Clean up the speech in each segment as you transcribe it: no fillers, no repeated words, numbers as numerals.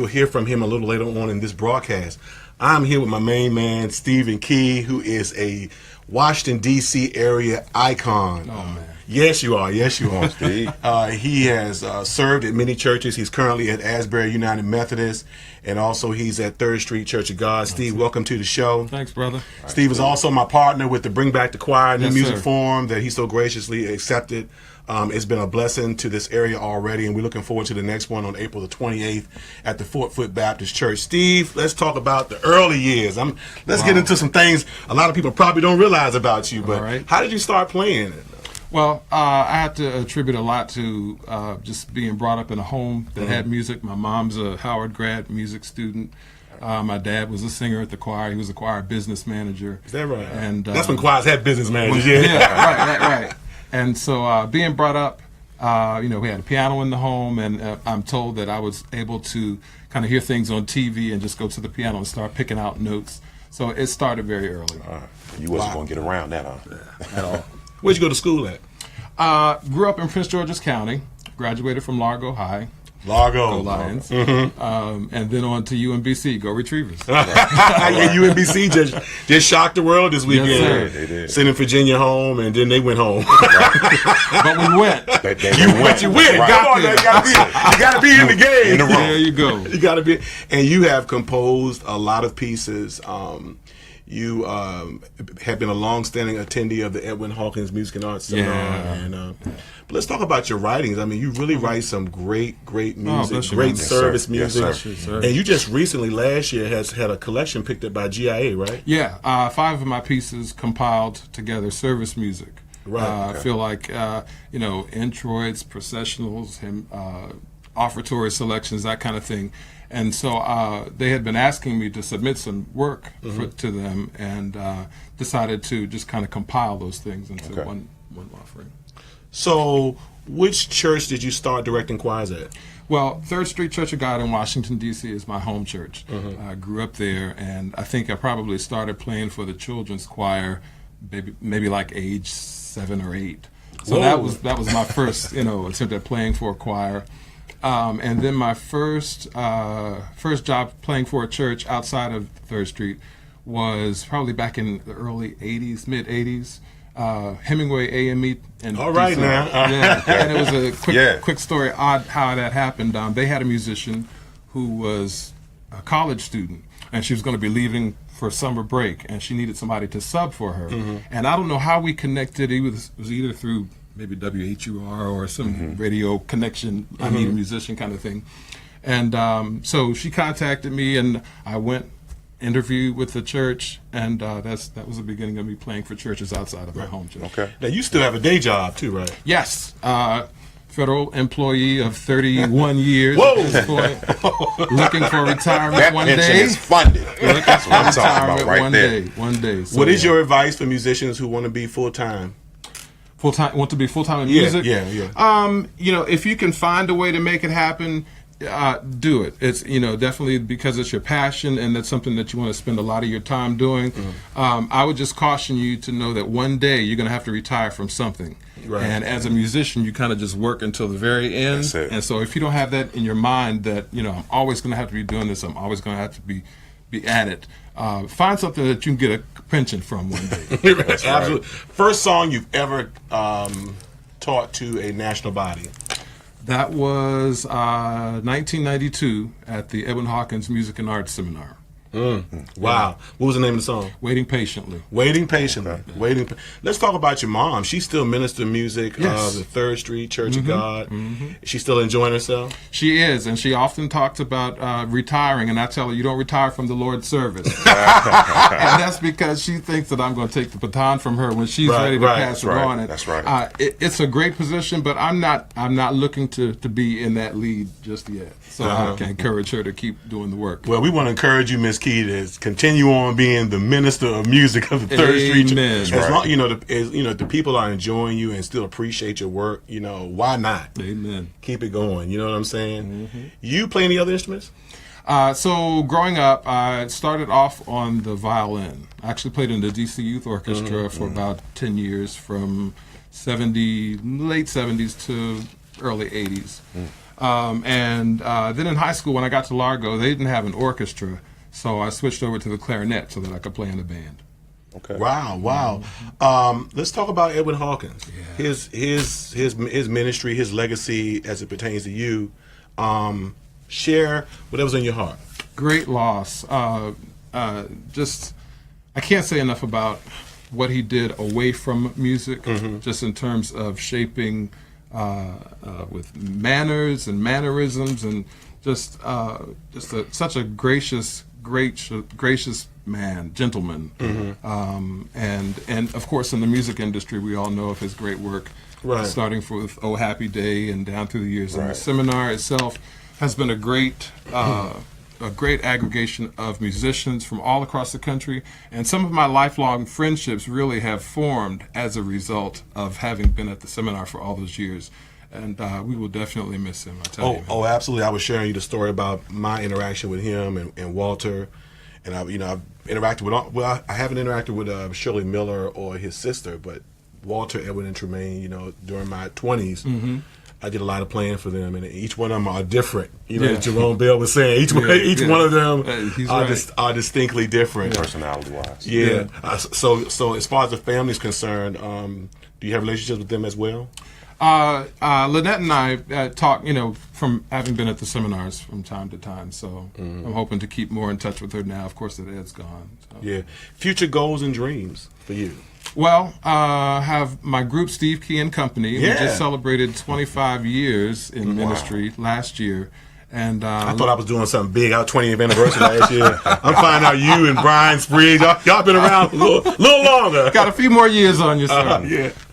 you'll hear from him a little later on in this broadcast. I'm here with my main man, Stephen Key, who is a Washington, D.C. area icon. Oh, man. Yes, you are. Yes, you are. Steve. He has served at many churches. He's currently at Asbury United Methodist, and also he's at 3rd Street Church of God. Steve, welcome to the show. Thanks, brother. Steve is also my partner with the Bring Back the Choir New Music sir. Forum that he so graciously accepted. It's been a blessing to this area already, and we're looking forward to the next one on April the 28th at the Fort Foot Baptist Church. Steve, let's talk about the early years. Let's get into some things a lot of people probably don't realize about you, but how did you start playing? Well, I have to attribute a lot to just being brought up in a home that had music. My mom's a Howard grad music student. My dad was a singer at the choir. He was a choir business manager. Is that right? And that's when choirs had business managers. Right. And so being brought up, we had a piano in the home, and I'm told that I was able to kind of hear things on TV and just go to the piano and start picking out notes. So it started very early. You wasn't going to get around that, huh? At all. Where'd you go to school at? Grew up in Prince George's County. Graduated from Largo High. Largo. Go Lions. And then on to UMBC. Go Retrievers. UMBC just shocked the world this weekend. Yes, sir. They did. Sending Virginia home, and then they went home. But we went. You went. Right. Come on, now, you gotta be in the game. In the room. There you go. You gotta be. And you have composed a lot of pieces. You have been a long-standing attendee of the Edwin Hawkins Music and Arts Seminar. But let's talk about your writings. I mean, you really write some great music, great service music. Yes, sir. And you just recently, last year, has had a collection picked up by GIA, right? Yeah, 5 of my pieces compiled together, service music. Right. I feel like, introits, processionals, offertory selections, that kind of thing. And so they had been asking me to submit some work to them, and decided to just kind of compile those things into one offering. So which church did you start directing choirs at? Well, 3rd Street Church of God in Washington, D.C. is my home church. I grew up there, and I think I probably started playing for the children's choir maybe like age 7 or 8. So that was my first attempt at playing for a choir. And then my first job playing for a church outside of 3rd Street was probably back in the early 80s, mid 80s. Hemingway AME. And all right DC. now. And it was a quick story, odd how that happened. They had a musician who was a college student, and she was going to be leaving for summer break, and she needed somebody to sub for her. And I don't know how we connected. It was either through maybe WHUR or some radio connection, I need a musician kind of thing. And so she contacted me, and I went, interviewed with the church, and that was the beginning of me playing for churches outside of my home church. Okay. Now, you still have a day job, too, right? Yes. Federal employee of 31 years Whoa. at this point. Looking for retirement That one pension day. is funded. That's what I'm talking about right there. One day. So, What is your advice for musicians who want to be full-time? want to be full-time in music? Yeah. If you can find a way to make it happen, do it. It's definitely because it's your passion and that's something that you want to spend a lot of your time doing. I would just caution you to know that one day you're going to have to retire from something. Right. And as a musician, you kind of just work until the very end. That's it. And so if you don't have that in your mind that I'm always going to have to be doing this, I'm always going to have to be at it. Find something that you can get a pension from one day. That's absolutely. First song you've ever taught to a national body? That was 1992 at the Edwin Hawkins Music and Arts Seminar. Wow. What was the name of the song? Waiting Patiently. Waiting Patiently. Let's talk about your mom. She still ministers music of the 3rd Street Church of God. Is she still enjoying herself? She is, and she often talks about retiring, and I tell her, you don't retire from the Lord's service. And that's because she thinks that I'm going to take the baton from her when she's ready to pass it on. And, that's right. It's a great position, but I'm not looking to be in that lead just yet. So I can encourage her to keep doing the work. Well, we want to encourage you, Miss Key, to continue on being the minister of music of the 3rd Street. Amen. As long the people are enjoying you and still appreciate your work, why not? Amen. Keep it going. You know what I'm saying? You play any other instruments? So growing up, I started off on the violin. I actually played in the DC Youth Orchestra for about 10 years, from late 70s to early 80s. And then in high school, when I got to Largo, they didn't have an orchestra, so I switched over to the clarinet so that I could play in a band. Okay. Wow. Let's talk about Edwin Hawkins. Yeah. His ministry, his legacy as it pertains to you. Share whatever's in your heart. Great loss. Just, I can't say enough about what he did away from music, just in terms of shaping with manners and mannerisms, and just such a gracious man, gentleman. And of course, in the music industry, we all know of his great work, starting with Oh Happy Day and down through the years. And the seminar itself has been a great aggregation of musicians from all across the country, and some of my lifelong friendships really have formed as a result of having been at the seminar for all those years. And we will definitely miss him, I tell you. Oh, absolutely. I was sharing you the story about my interaction with him and Walter, and I've interacted with. Well, I haven't interacted with Shirley Miller or his sister, but Walter, Edwin, and Tremaine. During my 20s, I did a lot of playing for them, and each one of them are different. As Jerome Bell was saying, each one of them are distinctly different, personality-wise. Yeah. So as far as the family's concerned, do you have relationships with them as well? Lynette and I talk, from having been at the seminars from time to time. So I'm hoping to keep more in touch with her now. Of course, that Ed's gone. So. Yeah. Future goals and dreams for you? Well, have my group, Steve Key and Company. We just celebrated 25 years in ministry last year. And I thought I was doing something big. Our 20th anniversary last year. I'm finding out you and Brian Spriggs, y'all been around a little longer. Got a few more years on you, sir.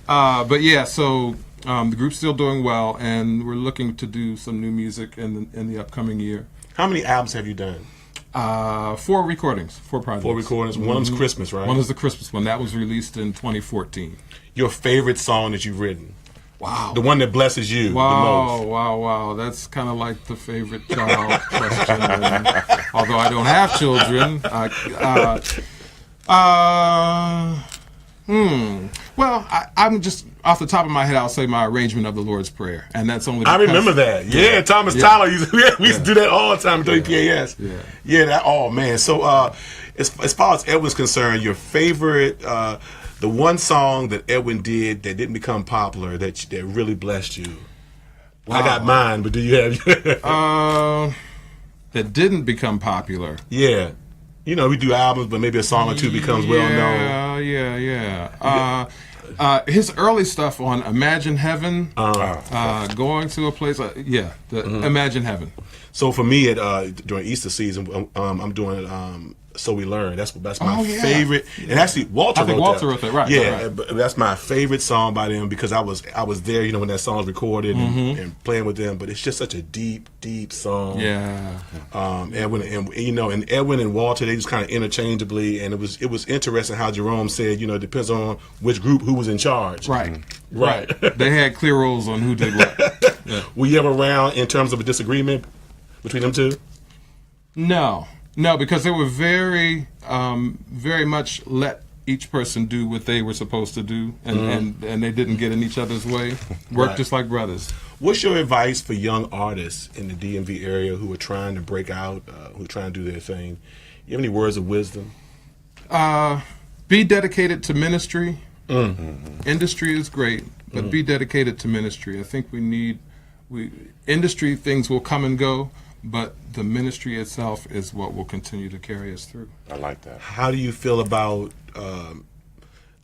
Yeah. So the group's still doing well, and we're looking to do some new music in the upcoming year. How many albums have you done? 4 recordings, 4 projects. 4 recordings. One's Christmas, right? One is the Christmas one. That was released in 2014. Your favorite song that you've written? Wow. The one that blesses you the most? Wow. That's kind of like the favorite child question. Although I don't have children. Well, I'm just off the top of my head. I'll say my arrangement of the Lord's Prayer, and that's only. I remember that. Yeah, Thomas Tyler we used to do that all the time at WPAS. Yeah. Oh man. So, as far as Edwin's concerned, your favorite, the one song that Edwin did that didn't become popular that really blessed you. Wow. I got mine, but do you have? That didn't become popular. Yeah. We do albums, but maybe a song or two becomes well known. His early stuff on Imagine Heaven, going to a place, Imagine Heaven. So for me, during Easter season, I'm doing So We Learn. That's my favorite. And actually, Walter wrote that, right? Yeah, right. But that's my favorite song by them because I was there, when that song was recorded and playing with them. But it's just such a deep song. Yeah. Edwin and Edwin and Walter, they just kind of interchangeably, and it was interesting how Jerome said, it depends on which group who was in charge. Right. They had clear rules on who did what. Yeah. Were you ever around in terms of a disagreement between them two? No, because they were very much let each person do what they were supposed to do, and they didn't get in each other's way. Worked just like brothers. What's your advice for young artists in the DMV area who are trying to break out, who are trying to do their thing? You have any words of wisdom? Be dedicated to ministry. Industry is great, but be dedicated to ministry. I think industry things will come and go, but the ministry itself is what will continue to carry us through. I like that. How do you feel about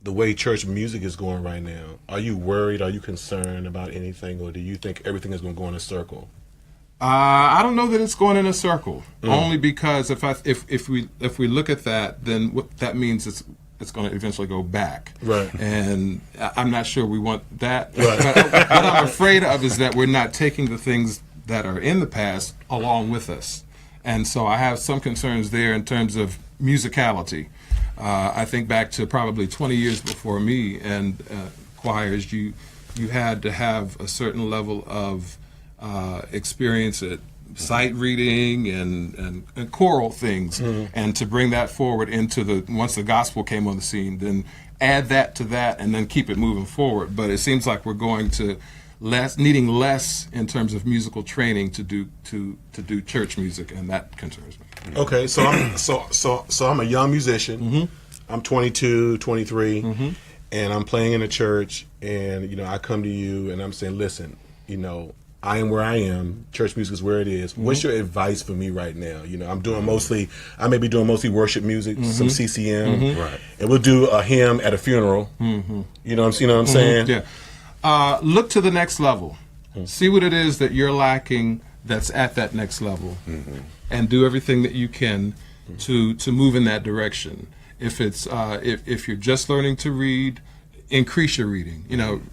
the way church music is going right now? Are you worried? Are you concerned about anything, or do you think everything is going to go in a circle? I don't know that it's going in a circle. Only because if we look at that, then what that means it's going to eventually go back. Right. And I'm not sure we want that. Right. But what I'm afraid of is that we're not taking the things that are in the past along with us. And so I have some concerns there in terms of musicality. I think back to probably 20 years before me, and choirs, you had to have a certain level of experience at sight reading and choral things, and to bring that forward into once the gospel came on the scene, then add that to that and then keep it moving forward. But it seems like we're going to needing less in terms of musical training to do church music, and that concerns me. Okay, so I'm a young musician. I'm 22, 23, and I'm playing in a church, and I come to you and I'm saying, listen, I am where I am. Church music is where it is. What's your advice for me right now? I may be doing mostly worship music, some CCM, right? And we'll do a hymn at a funeral. You know what I'm saying? Yeah. Look to the next level. See what it is that you're lacking that's at that next level, and do everything that you can to move in that direction. If it's if you're just learning to read, increase your reading.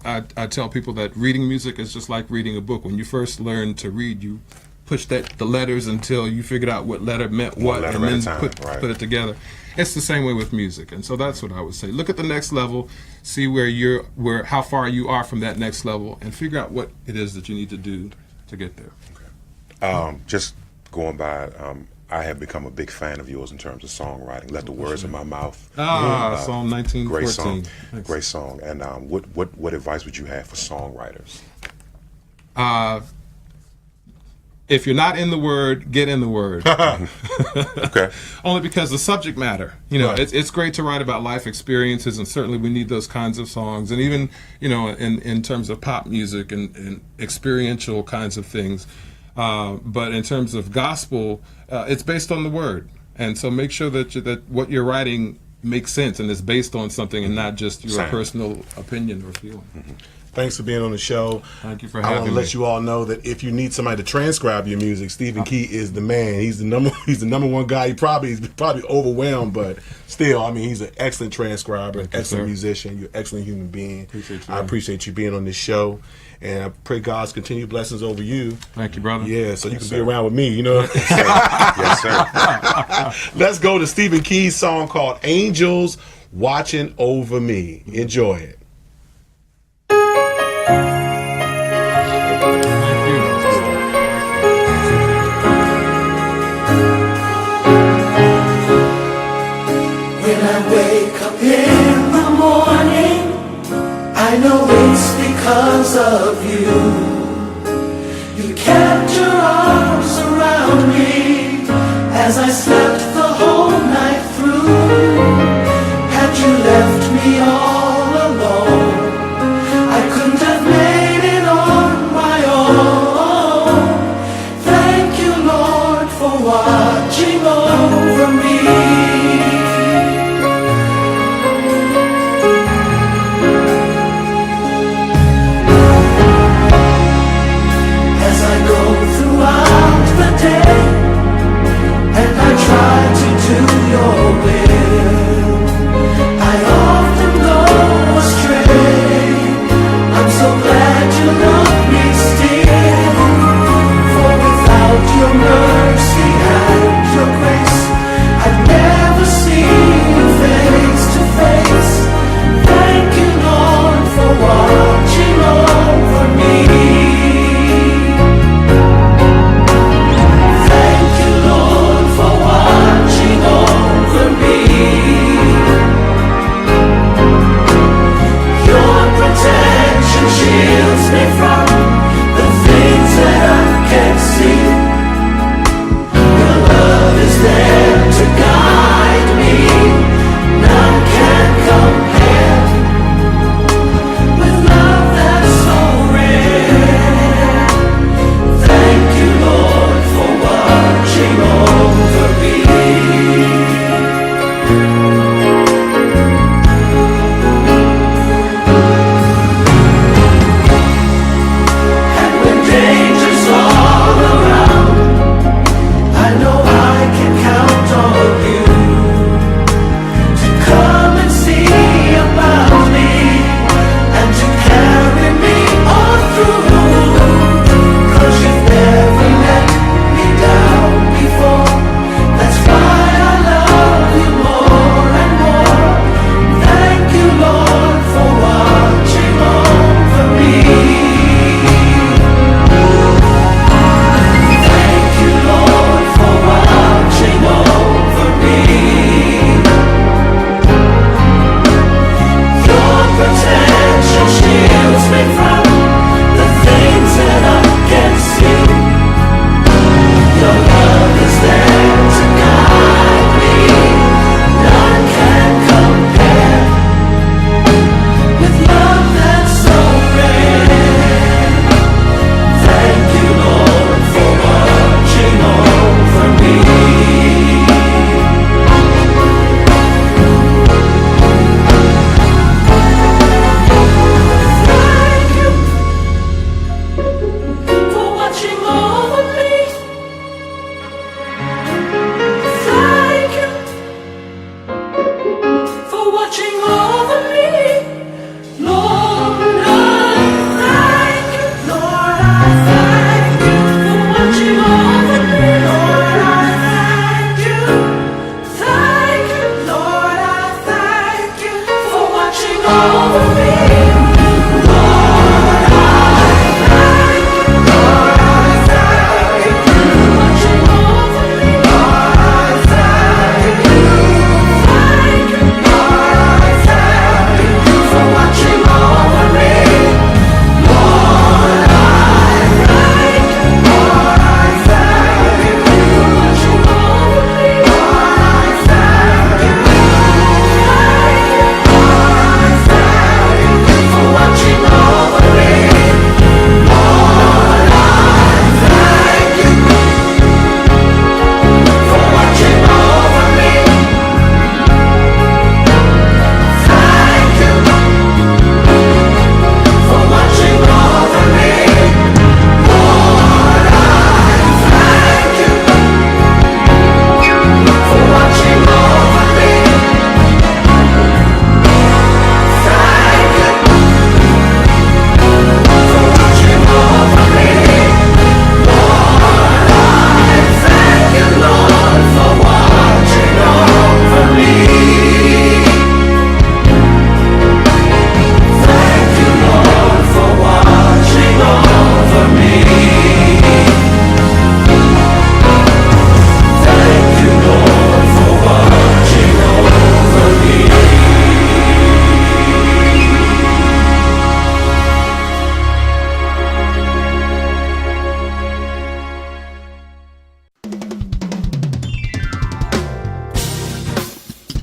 I tell people that reading music is just like reading a book. When you first learn to read, you push the letters until you figured out what letter meant what, and then put it together. It's the same way with music, and so that's what I would say. Look at the next level, see how far you are from that next level, and figure out what it is that you need to do to get there. Okay. Just going by. I have become a big fan of yours in terms of songwriting. Let the words in my mouth. Psalm 19:14. Great song. Great song. And what advice would you have for songwriters? If you're not in the Word, get in the Word. Okay. Only because the subject matter. It's great to write about life experiences, and certainly we need those kinds of songs. And even in terms of pop music and experiential kinds of things. But in terms of gospel, it's based on the Word, and so make sure that what you're writing makes sense and is based on something and not just your personal opinion or feeling. Thanks for being on the show. Thank you for having me. I want to let you all know that if you need somebody to transcribe your music, Stephen Key is the man. He's the number one guy. He's probably overwhelmed, but still, he's an excellent transcriber, excellent musician. You're an excellent human being. I appreciate you being on this show. And I pray God's continued blessings over you. Thank you, brother. Yeah, so you can be around with me, Yes, sir. Let's go to Stephen Key's song called Angels Watching Over Me. Enjoy it. When I wake up in the morning, I know it's because of you. You kept your arms around me as I slept the whole night through. Had you left me all alone, I couldn't have made it on my own. Thank you, Lord, for watching over me. As I go throughout the day and I try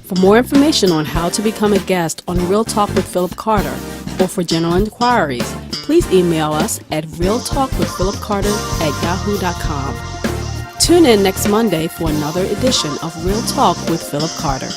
For more information on how to become a guest on Real Talk with Philip Carter, or for general inquiries, please email us at realtalkwithphilipcarter@yahoo.com. Tune in next Monday for another edition of Real Talk with Philip Carter.